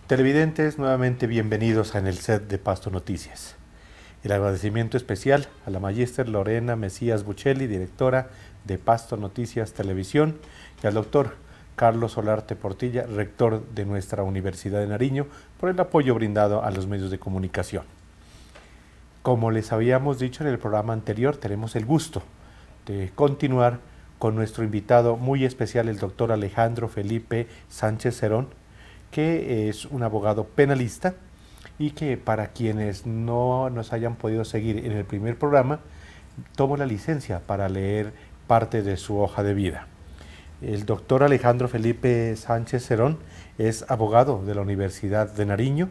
Televidentes, nuevamente bienvenidos en el set de Pasto Noticias. El agradecimiento especial a la magíster Lorena Mesías Buccelli, directora de Pasto Noticias Televisión, y al doctor Carlos Solarte Portilla, rector de nuestra Universidad de Nariño, por el apoyo brindado a los medios de comunicación. Como les habíamos dicho en el programa anterior, tenemos el gusto de continuar con nuestro invitado muy especial, el doctor Alejandro Felipe Sánchez Cerón, que es un abogado penalista y que, para quienes no nos hayan podido seguir en el primer programa, tomó la licencia para leer parte de su hoja de vida. El doctor Alejandro Felipe Sánchez Cerón es abogado de la Universidad de Nariño,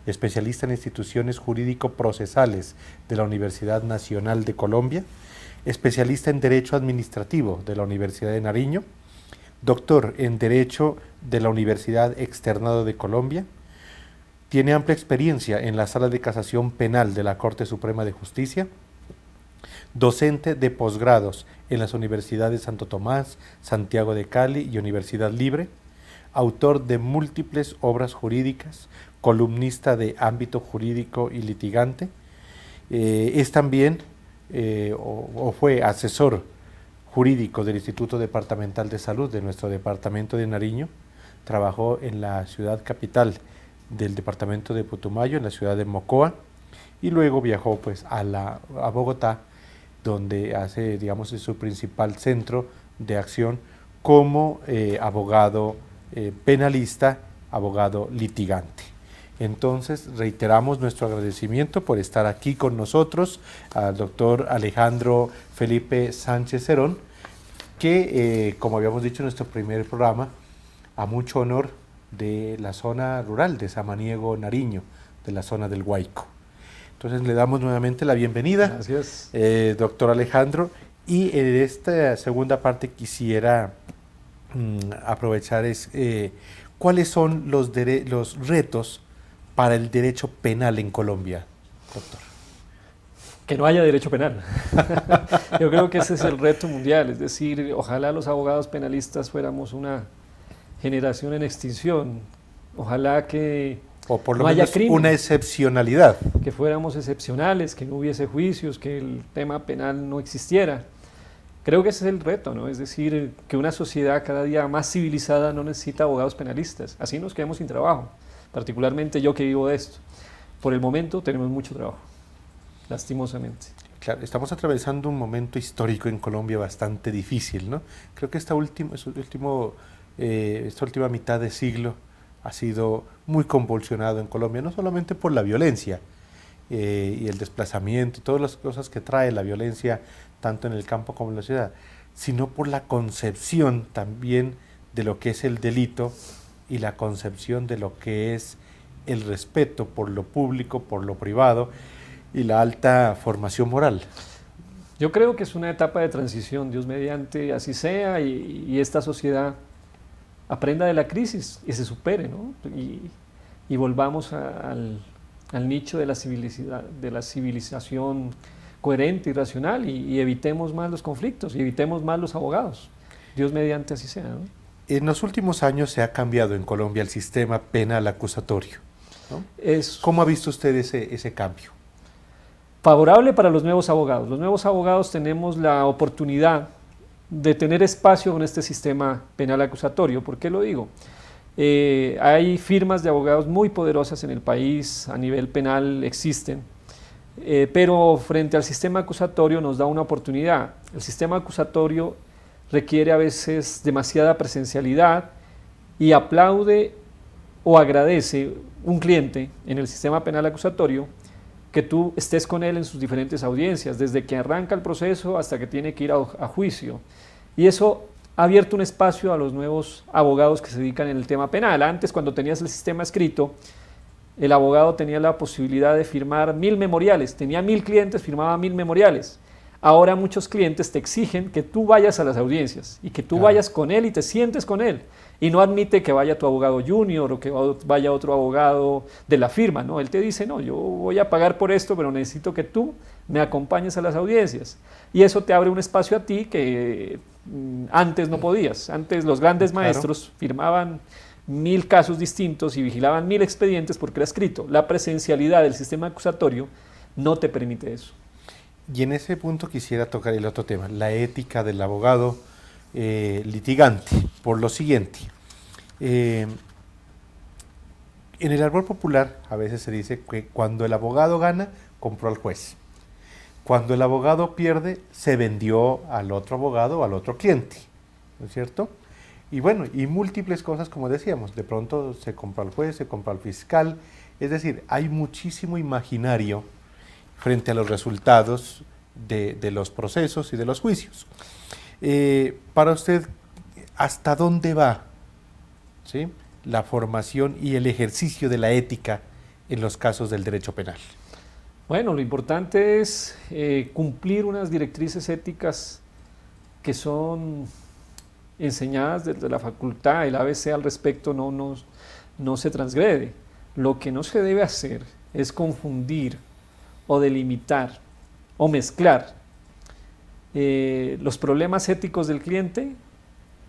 especialista en instituciones jurídico-procesales de la Universidad Nacional de Colombia, especialista en Derecho Administrativo de la Universidad de Nariño, doctor en Derecho de la Universidad Externado de Colombia, tiene amplia experiencia en la Sala de Casación Penal de la Corte Suprema de Justicia, docente de posgrados en las universidades Santo Tomás, Santiago de Cali y Universidad Libre, autor de múltiples obras jurídicas, columnista de ámbito jurídico y litigante, es también fue asesor jurídico del Instituto Departamental de Salud de nuestro departamento de Nariño, trabajó en la ciudad capital del departamento de Putumayo, en la ciudad de Mocoa, y luego viajó pues a Bogotá, donde hace, digamos, su principal centro de acción como abogado penalista, abogado litigante. Entonces, reiteramos nuestro agradecimiento por estar aquí con nosotros al doctor Alejandro Felipe Sánchez Cerón, que, como habíamos dicho en nuestro primer programa, a mucho honor de la zona rural de Samaniego, Nariño, de la zona del Guayco. Entonces, le damos nuevamente la bienvenida. Gracias. Doctor Alejandro, y en esta segunda parte quisiera aprovechar cuáles son los retos para el derecho penal en Colombia, doctor. Que no haya derecho penal. Yo creo que ese es el reto mundial, es decir, ojalá los abogados penalistas fuéramos una generación en extinción, ojalá que o por lo no menos haya crimen, una excepcionalidad. que fuéramos excepcionales, que no hubiese juicios, que el tema penal no existiera. Creo que ese es el reto, ¿no? Es decir, que una sociedad cada día más civilizada no necesita abogados penalistas, así nos quedamos sin trabajo. Particularmente yo que vivo de esto. Por el momento tenemos mucho trabajo, lastimosamente. Claro, estamos atravesando un momento histórico en Colombia bastante difícil, ¿no? Creo que esta última mitad de siglo ha sido muy convulsionado en Colombia, no solamente por la violencia y el desplazamiento y todas las cosas que trae la violencia, tanto en el campo como en la ciudad, sino por la concepción también de lo que es el delito y la concepción de lo que es el respeto por lo público, por lo privado y la alta formación moral. Yo creo que es una etapa de transición, Dios mediante, así sea, y esta sociedad aprenda de la crisis y se supere, ¿no? Y volvamos al nicho de la civilización coherente y racional y evitemos más los conflictos y evitemos más los abogados. Dios mediante, así sea, ¿no? En los últimos años se ha cambiado en Colombia el sistema penal acusatorio, ¿no? ¿Cómo ha visto usted ese cambio? Favorable para los nuevos abogados. Los nuevos abogados tenemos la oportunidad de tener espacio en este sistema penal acusatorio. ¿Por qué lo digo? Hay firmas de abogados muy poderosas en el país, a nivel penal existen, pero frente al sistema acusatorio nos da una oportunidad. El sistema acusatorio requiere a veces demasiada presencialidad y aplaude o agradece un cliente en el sistema penal acusatorio que tú estés con él en sus diferentes audiencias, desde que arranca el proceso hasta que tiene que ir a juicio. Y eso ha abierto un espacio a los nuevos abogados que se dedican en el tema penal. Antes, cuando tenías el sistema escrito, el abogado tenía la posibilidad de firmar 1000 memoriales, tenía 1000 clientes, firmaba 1000 memoriales. Ahora muchos clientes te exigen que tú vayas a las audiencias y que tú vayas con él y te sientes con él. Y no admite que vaya tu abogado junior o que vaya otro abogado de la firma, ¿no? Él te dice, no, yo voy a pagar por esto, pero necesito que tú me acompañes a las audiencias. Y eso te abre un espacio a ti que antes no podías. Antes los grandes maestros firmaban 1000 casos distintos y vigilaban 1000 expedientes porque era escrito. La presencialidad del sistema acusatorio no te permite eso. Y en ese punto quisiera tocar el otro tema, la ética del abogado litigante, por lo siguiente. En el árbol popular a veces se dice que cuando el abogado gana, compró al juez. Cuando el abogado pierde, se vendió al otro abogado o al otro cliente, ¿no es cierto? Y bueno, y múltiples cosas como decíamos, de pronto se compró al juez, se compró al fiscal, es decir, hay muchísimo imaginario frente a los resultados de los procesos y de los juicios. Para usted, ¿hasta dónde va, ¿sí?, la formación y el ejercicio de la ética en los casos del derecho penal? Bueno, lo importante es cumplir unas directrices éticas que son enseñadas desde la facultad. El ABC al respecto no se transgrede. Lo que no se debe hacer es confundir o delimitar o mezclar los problemas éticos del cliente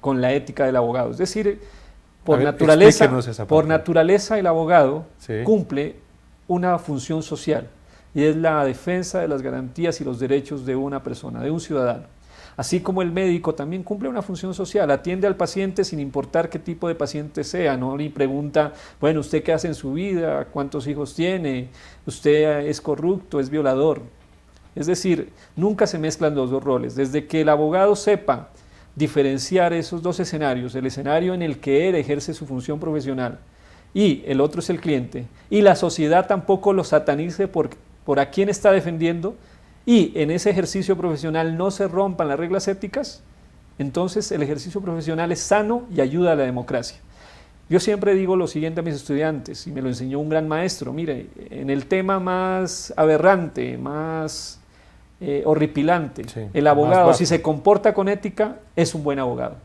con la ética del abogado. Es decir, por naturaleza el abogado cumple una función social y es la defensa de las garantías y los derechos de una persona, de un ciudadano. Así como el médico también cumple una función social, atiende al paciente sin importar qué tipo de paciente sea, no le pregunta, bueno, ¿usted qué hace en su vida? ¿Cuántos hijos tiene? ¿Usted es corrupto? ¿Es violador? Es decir, nunca se mezclan los dos roles. Desde que el abogado sepa diferenciar esos dos escenarios, el escenario en el que él ejerce su función profesional y el otro es el cliente, y la sociedad tampoco lo satanice por a quién está defendiendo, y en ese ejercicio profesional no se rompan las reglas éticas, entonces el ejercicio profesional es sano y ayuda a la democracia. Yo siempre digo lo siguiente a mis estudiantes, y me lo enseñó un gran maestro, mire, en el tema más aberrante, más horripilante, sí, el abogado, si se comporta con ética, es un buen abogado.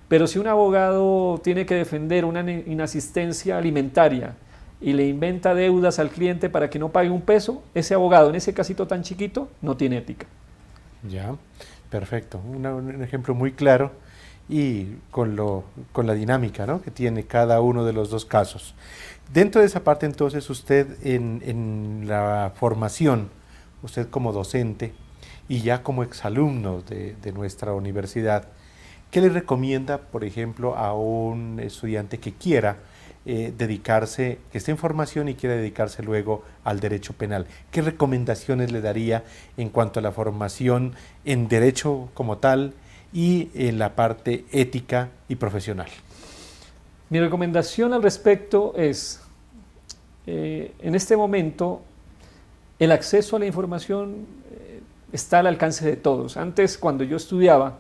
Pero si un abogado tiene que defender una inasistencia alimentaria y le inventa deudas al cliente para que no pague un peso, ese abogado en ese casito tan chiquito no tiene ética. Ya, perfecto. Un ejemplo muy claro y con la dinámica, ¿no?, que tiene cada uno de los dos casos. Dentro de esa parte, entonces, usted en la formación, usted como docente y ya como exalumno de nuestra universidad, ¿qué le recomienda, por ejemplo, a un estudiante que quiera dedicarse, que esté en formación y quiera dedicarse luego al derecho penal? ¿Qué recomendaciones le daría en cuanto a la formación en derecho como tal y en la parte ética y profesional? Mi recomendación al respecto es, en este momento, el acceso a la información está al alcance de todos. Antes, cuando yo estudiaba,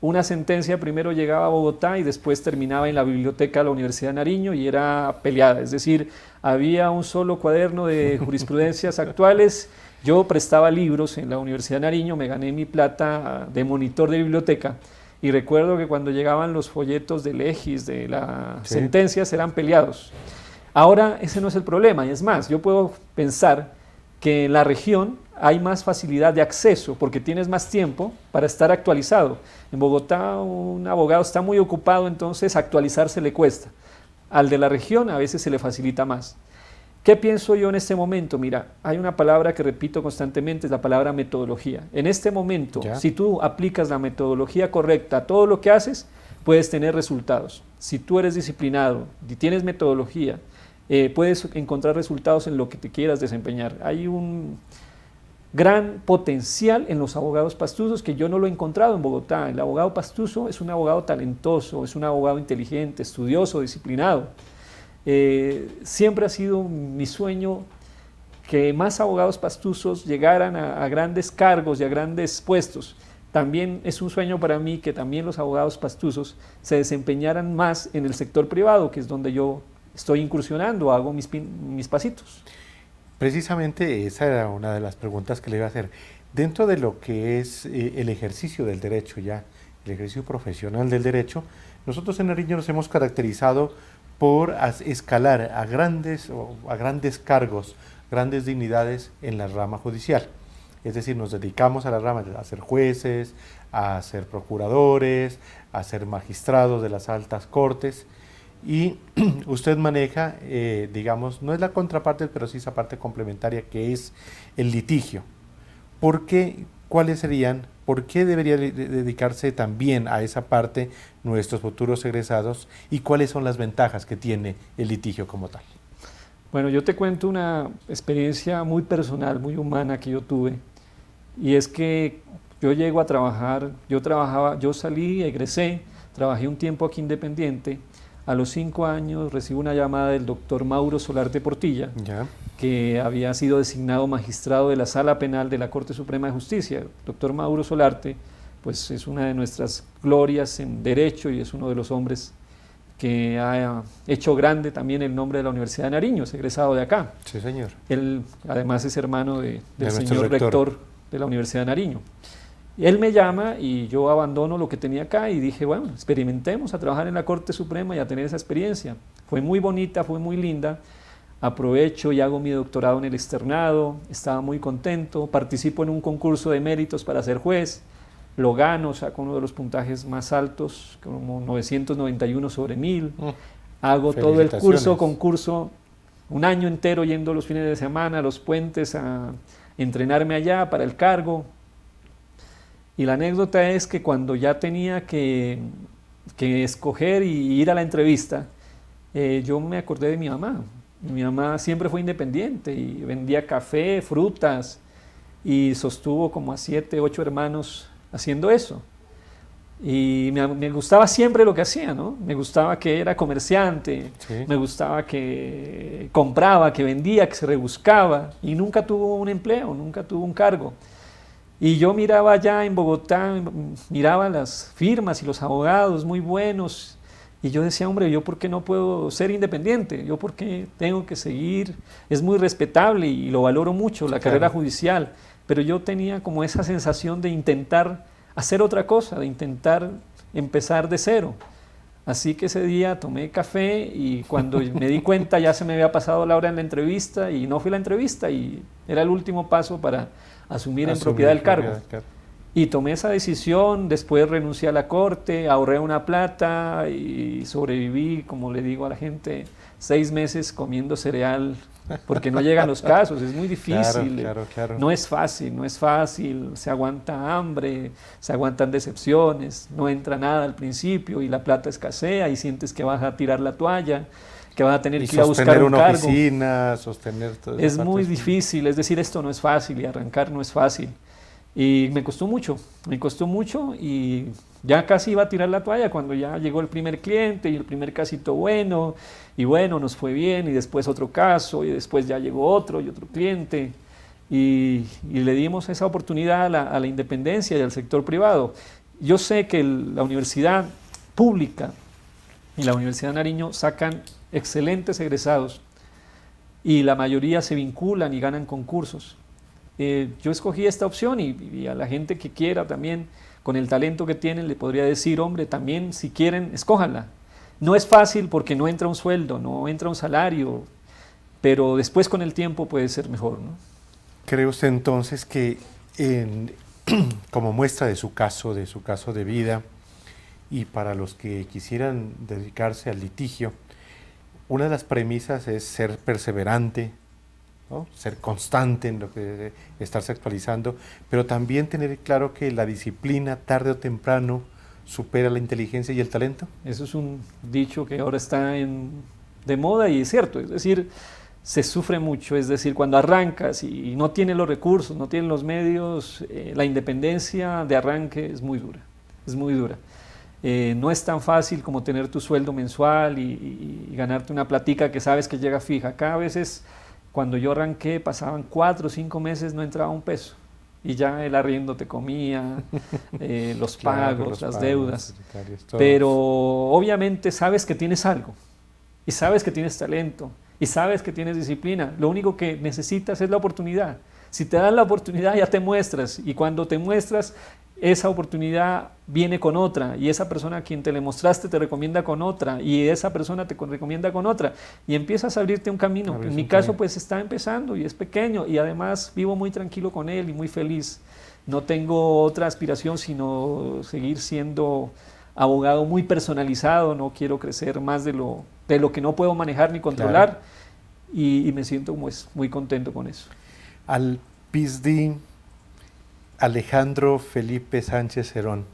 una sentencia primero llegaba a Bogotá y después terminaba en la biblioteca de la Universidad de Nariño y era peleada, es decir, había un solo cuaderno de jurisprudencias actuales. Yo prestaba libros en la Universidad de Nariño, me gané mi plata de monitor de biblioteca y recuerdo que cuando llegaban los folletos de legis, de las sentencias, eran peleados. Ahora ese no es el problema, y es más, yo puedo pensar que en la región hay más facilidad de acceso porque tienes más tiempo para estar actualizado. En Bogotá un abogado está muy ocupado, entonces actualizarse le cuesta. Al de la región a veces se le facilita más. ¿Qué pienso yo en este momento? Mira, hay una palabra que repito constantemente, es la palabra metodología. En este momento, si tú aplicas la metodología correcta a todo lo que haces, puedes tener resultados. Si tú eres disciplinado y tienes metodología, puedes encontrar resultados en lo que te quieras desempeñar. Hay un gran potencial en los abogados pastuzos que yo no lo he encontrado en Bogotá. El abogado pastuso es un abogado talentoso, es un abogado inteligente, estudioso, disciplinado. Siempre ha sido mi sueño que más abogados pastuzos llegaran a grandes cargos y a grandes puestos. También es un sueño para mí que también los abogados pastuzos se desempeñaran más en el sector privado, que es donde yo estoy incursionando, hago mis pasitos. Precisamente esa era una de las preguntas que le iba a hacer. Dentro de lo que es el ejercicio del derecho ya, el ejercicio profesional del derecho, nosotros en Nariño nos hemos caracterizado por escalar a grandes cargos, grandes dignidades en la rama judicial. Es decir, nos dedicamos a la rama a ser jueces, a ser procuradores, a ser magistrados de las altas cortes. Y usted maneja, digamos, no es la contraparte, pero sí esa parte complementaria que es el litigio. ¿Por qué? ¿Cuáles serían? ¿Por qué debería dedicarse también a esa parte nuestros futuros egresados? ¿Y cuáles son las ventajas que tiene el litigio como tal? Bueno, yo te cuento una experiencia muy personal, muy humana que yo tuve. Y es que yo llego a trabajar, yo salí, egresé, trabajé un tiempo aquí independiente. A los 5 años recibo una llamada del doctor Mauro Solarte Portilla, Ya. que había sido designado magistrado de la Sala Penal de la Corte Suprema de Justicia. El doctor Mauro Solarte, pues es una de nuestras glorias en derecho y es uno de los hombres que ha hecho grande también el nombre de la Universidad de Nariño, es egresado de acá. Sí, señor. Él además es hermano del nuestro señor rector de la Universidad de Nariño. Y él me llama y yo abandono lo que tenía acá y dije, bueno, experimentemos a trabajar en la Corte Suprema y a tener esa experiencia. Fue muy bonita, fue muy linda. Aprovecho y hago mi doctorado en el externado, estaba muy contento, participo en un concurso de méritos para ser juez, lo gano, saco uno de los puntajes más altos, como 991 sobre 1000, hago todo el concurso, un año entero yendo los fines de semana, a los puentes, a entrenarme allá para el cargo. Y la anécdota es que cuando ya tenía que escoger y ir a la entrevista, yo me acordé de mi mamá. Mi mamá siempre fue independiente y vendía café, frutas y sostuvo como a 7, 8 hermanos haciendo eso. Y me gustaba siempre lo que hacía, ¿no? Me gustaba que era comerciante, sí. Me gustaba que compraba, que vendía, que se rebuscaba y nunca tuvo un empleo, nunca tuvo un cargo. Y yo miraba allá en Bogotá, miraba las firmas y los abogados muy buenos y yo decía, hombre, ¿yo por qué no puedo ser independiente? ¿Yo por qué tengo que seguir? Es muy respetable y lo valoro mucho, la carrera judicial, pero yo tenía como esa sensación de intentar hacer otra cosa, de intentar empezar de cero. Así que ese día tomé café y cuando me di cuenta ya se me había pasado la hora en la entrevista y no fui a la entrevista y era el último paso para asumir en propiedad el cargo. Y tomé esa decisión, después renuncié a la corte, ahorré una plata y sobreviví, como le digo a la gente, 6 meses comiendo cereal, porque no llegan los casos, es muy difícil, claro. No es fácil, se aguanta hambre, se aguantan decepciones, no entra nada al principio y la plata escasea y sientes que vas a tirar la toalla, que vas a tener que ir a buscar un cargo. Oficina, sostener todo eso. Es muy difícil, es decir, esto no es fácil y arrancar no es fácil. Y me costó mucho y ya casi iba a tirar la toalla cuando ya llegó el primer cliente y el primer casito bueno, y bueno, nos fue bien, y después otro caso, y después ya llegó otro y otro cliente, y le dimos esa oportunidad a la independencia y al sector privado. Yo sé que la universidad pública y la Universidad de Nariño sacan excelentes egresados, y la mayoría se vinculan y ganan concursos. Yo escogí esta opción y a la gente que quiera también, con el talento que tienen, le podría decir, hombre, también si quieren, escójanla. No es fácil porque no entra un sueldo, no entra un salario, pero después con el tiempo puede ser mejor, ¿no? ¿Cree usted entonces que como muestra de su caso de vida, y para los que quisieran dedicarse al litigio, una de las premisas es ser perseverante, ¿no? Ser constante en lo que estarse actualizando, pero también tener claro que la disciplina tarde o temprano supera la inteligencia y el talento? Eso es un dicho que ahora está de moda y es cierto, es decir, se sufre mucho, es decir, cuando arrancas y no tienes los recursos, no tienes los medios, la independencia de arranque es muy dura, es muy dura. No es tan fácil como tener tu sueldo mensual y ganarte una platica que sabes que llega fija. Acá a veces, cuando yo arranqué, pasaban 4 o 5 meses, no entraba un peso. Y ya el arriendo te comía, los pagos, las deudas. Pero obviamente sabes que tienes algo, y sabes que tienes talento, y sabes que tienes disciplina. Lo único que necesitas es la oportunidad. Si te dan la oportunidad, ya te muestras, y cuando te muestras, esa oportunidad viene con otra, y esa persona a quien te le mostraste te recomienda con otra, y esa persona te recomienda con otra, y empiezas a abrirte un camino. En mi caso pues está empezando y es pequeño, y además vivo muy tranquilo con él y muy feliz. No tengo otra aspiración sino seguir siendo abogado muy personalizado, no quiero crecer más de lo de lo que no puedo manejar ni controlar, y me siento como muy contento con eso. Al PhD Alejandro Felipe Sánchez Cerón,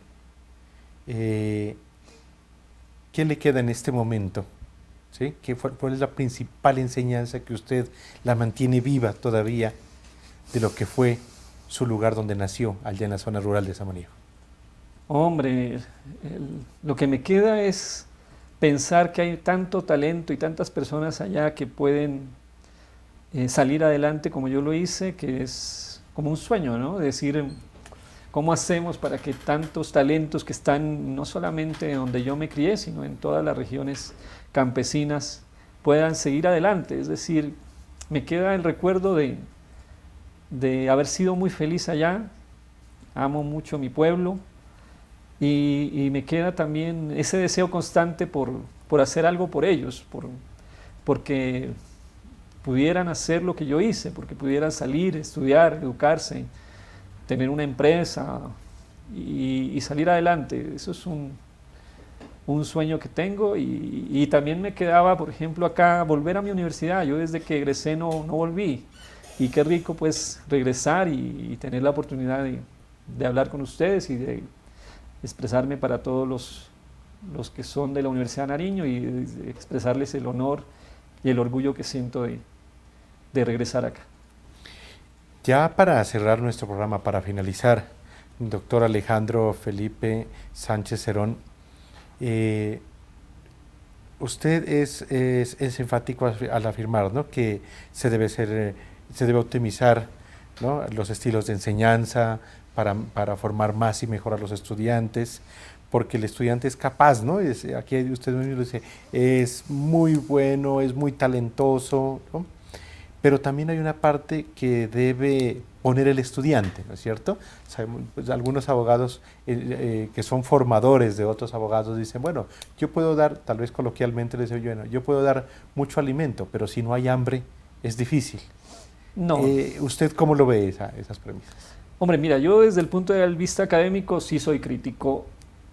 ¿qué le queda en este momento? ¿Sí? ¿Cuál es la principal enseñanza que usted la mantiene viva todavía de lo que fue su lugar donde nació, allá en la zona rural de Samaniego? Hombre, lo que me queda es pensar que hay tanto talento y tantas personas allá que pueden salir adelante como yo lo hice, que es como un sueño, ¿no? Decir, ¿cómo hacemos para que tantos talentos que están no solamente donde yo me crié, sino en todas las regiones campesinas puedan seguir adelante? Es decir, me queda el recuerdo de haber sido muy feliz allá, amo mucho mi pueblo, y me queda también ese deseo constante por hacer algo por ellos, porque pudieran hacer lo que yo hice, porque pudieran salir, estudiar, educarse, tener una empresa y salir adelante. Eso es un sueño que tengo, y también me quedaba, por ejemplo, acá volver a mi universidad. Yo desde que egresé no volví, y qué rico pues regresar y tener la oportunidad de hablar con ustedes y de expresarme para todos los que son de la Universidad de Nariño, y de expresarles el honor y el orgullo que siento de regresar acá. Ya para cerrar nuestro programa, para finalizar, doctor Alejandro Felipe Sánchez Cerón, usted es enfático al afirmar, ¿no?, que se debe optimizar, ¿no?, los estilos de enseñanza para formar más y mejor a los estudiantes, porque el estudiante es capaz, ¿no? Aquí usted mismo dice, es muy bueno, es muy talentoso, ¿no?, pero también hay una parte que debe poner el estudiante, ¿no es cierto? Sabemos, pues, algunos abogados que son formadores de otros abogados dicen, bueno, yo puedo dar, tal vez coloquialmente les digo, bueno, yo puedo dar mucho alimento, pero si no hay hambre, es difícil. No. ¿Usted cómo lo ve esas premisas? Hombre, mira, yo desde el punto de vista académico sí soy crítico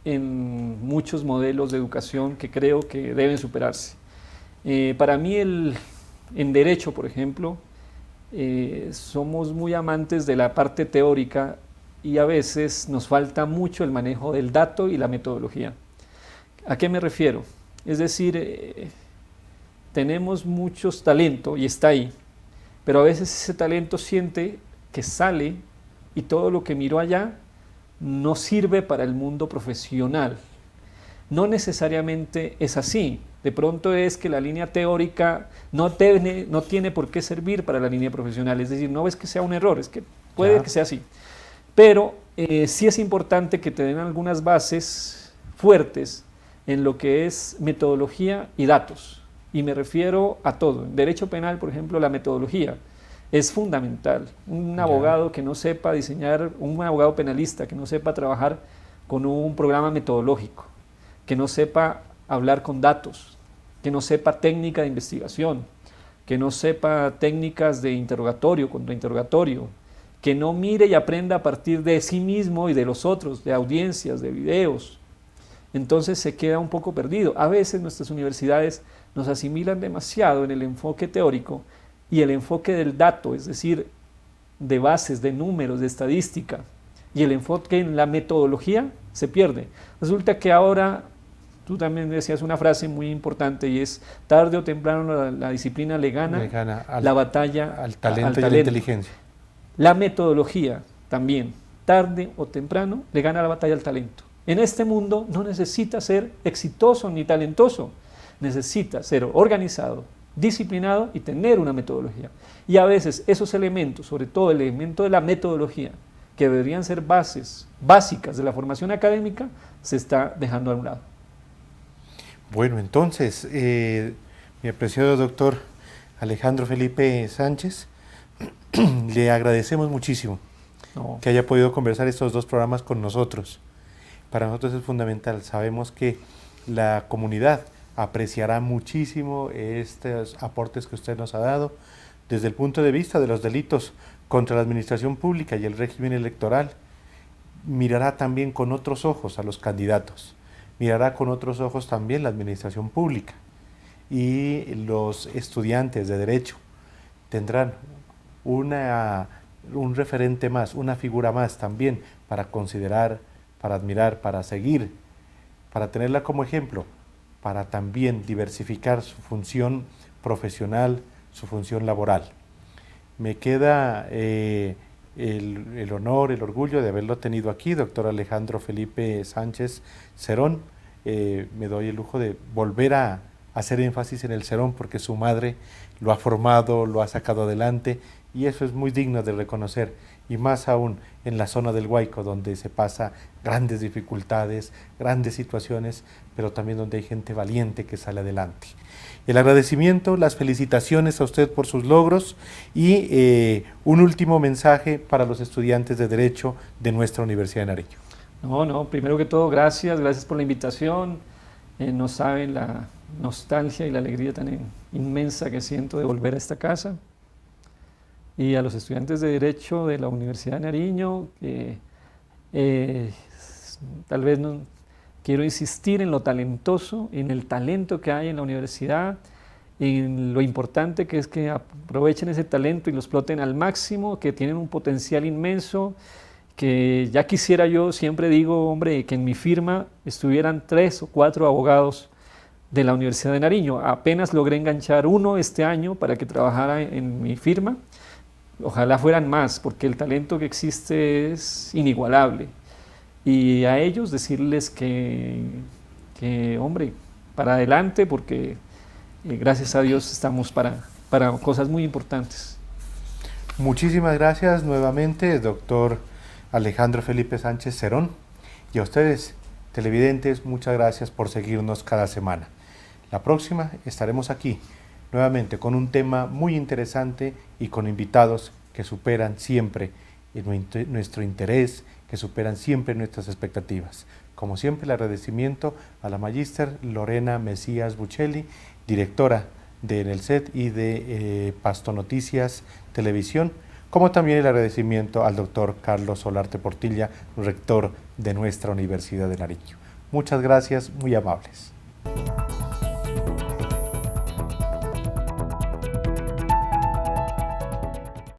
en muchos modelos de educación que creo que deben superarse. Para mí en derecho, por ejemplo, somos muy amantes de la parte teórica, y a veces nos falta mucho el manejo del dato y la metodología. ¿A qué me refiero? Es decir, tenemos muchos talento y está ahí, pero a veces ese talento siente que sale y todo lo que miró allá no sirve para el mundo profesional. No necesariamente es así. De pronto es que la línea teórica no tiene por qué servir para la línea profesional. Es decir, no es que sea un error, es que puede que sea así. Pero sí es importante que te den algunas bases fuertes en lo que es metodología y datos. Y me refiero a todo. En derecho penal, por ejemplo, la metodología es fundamental. Un abogado que no sepa diseñar, un abogado penalista que no sepa trabajar con un programa metodológico, que no sepa hablar con datos, que no sepa técnica de investigación, que no sepa técnicas de interrogatorio, contrainterrogatorio, que no mire y aprenda a partir de sí mismo y de los otros, de audiencias, de videos. Entonces se queda un poco perdido. A veces nuestras universidades nos asimilan demasiado en el enfoque teórico y el enfoque del dato, es decir, de bases, de números, de estadística, y el enfoque en la metodología se pierde. Resulta que ahora, tú también decías una frase muy importante, y es, tarde o temprano la disciplina le gana la batalla al talento y a la inteligencia. La metodología también, tarde o temprano, le gana la batalla al talento. En este mundo no necesita ser exitoso ni talentoso, necesita ser organizado, disciplinado y tener una metodología. Y a veces esos elementos, sobre todo el elemento de la metodología, que deberían ser bases básicas de la formación académica, se está dejando a un lado. Bueno, entonces, mi apreciado doctor Alejandro Felipe Sánchez, le agradecemos muchísimo que haya podido conversar estos dos programas con nosotros. Para nosotros es fundamental. Sabemos que la comunidad apreciará muchísimo estos aportes que usted nos ha dado desde el punto de vista de los delitos contra la administración pública y el régimen electoral. Mirará también con otros ojos a los candidatos, mirará con otros ojos también la administración pública. y los estudiantes de Derecho tendrán un referente más, una figura más también para considerar, para admirar, para seguir, para tenerla como ejemplo, para también diversificar su función profesional, su función laboral. Me queda el honor, el orgullo de haberlo tenido aquí, doctor Alejandro Felipe Sánchez Cerón. Me doy el lujo de volver a hacer énfasis en el Cerón porque su madre lo ha formado, lo ha sacado adelante y eso es muy digno de reconocer, y más aún en la zona del Guayco, donde se pasa grandes dificultades, grandes situaciones, pero también donde hay gente valiente que sale adelante. El agradecimiento, las felicitaciones a usted por sus logros y un último mensaje para los estudiantes de Derecho de nuestra Universidad de Nariño. No, primero que todo, gracias por la invitación. No saben la nostalgia y la alegría tan inmensa que siento de volver a esta casa. Y a los estudiantes de Derecho de la Universidad de Nariño, tal vez no, quiero insistir en lo talentoso, en el talento que hay en la universidad, en lo importante que es que aprovechen ese talento y lo exploten al máximo, que tienen un potencial inmenso, que ya quisiera yo, siempre digo, hombre, que en mi firma estuvieran 3 o 4 abogados de la Universidad de Nariño. Apenas logré enganchar uno este año para que trabajara en mi firma. Ojalá fueran más, porque el talento que existe es inigualable. Y a ellos decirles que hombre, para adelante, porque gracias a Dios estamos para cosas muy importantes. Muchísimas gracias nuevamente, doctor Alejandro Felipe Sánchez Cerón. Y a ustedes, televidentes, muchas gracias por seguirnos cada semana. La próxima estaremos aquí nuevamente con un tema muy interesante y con invitados que superan siempre nuestro interés, que superan siempre nuestras expectativas. Como siempre, el agradecimiento a la magíster Lorena Mesías Buccelli, directora de ENELCET y de Pasto Noticias Televisión, como también el agradecimiento al doctor Carlos Solarte Portilla, rector de nuestra Universidad de Nariño. Muchas gracias, muy amables.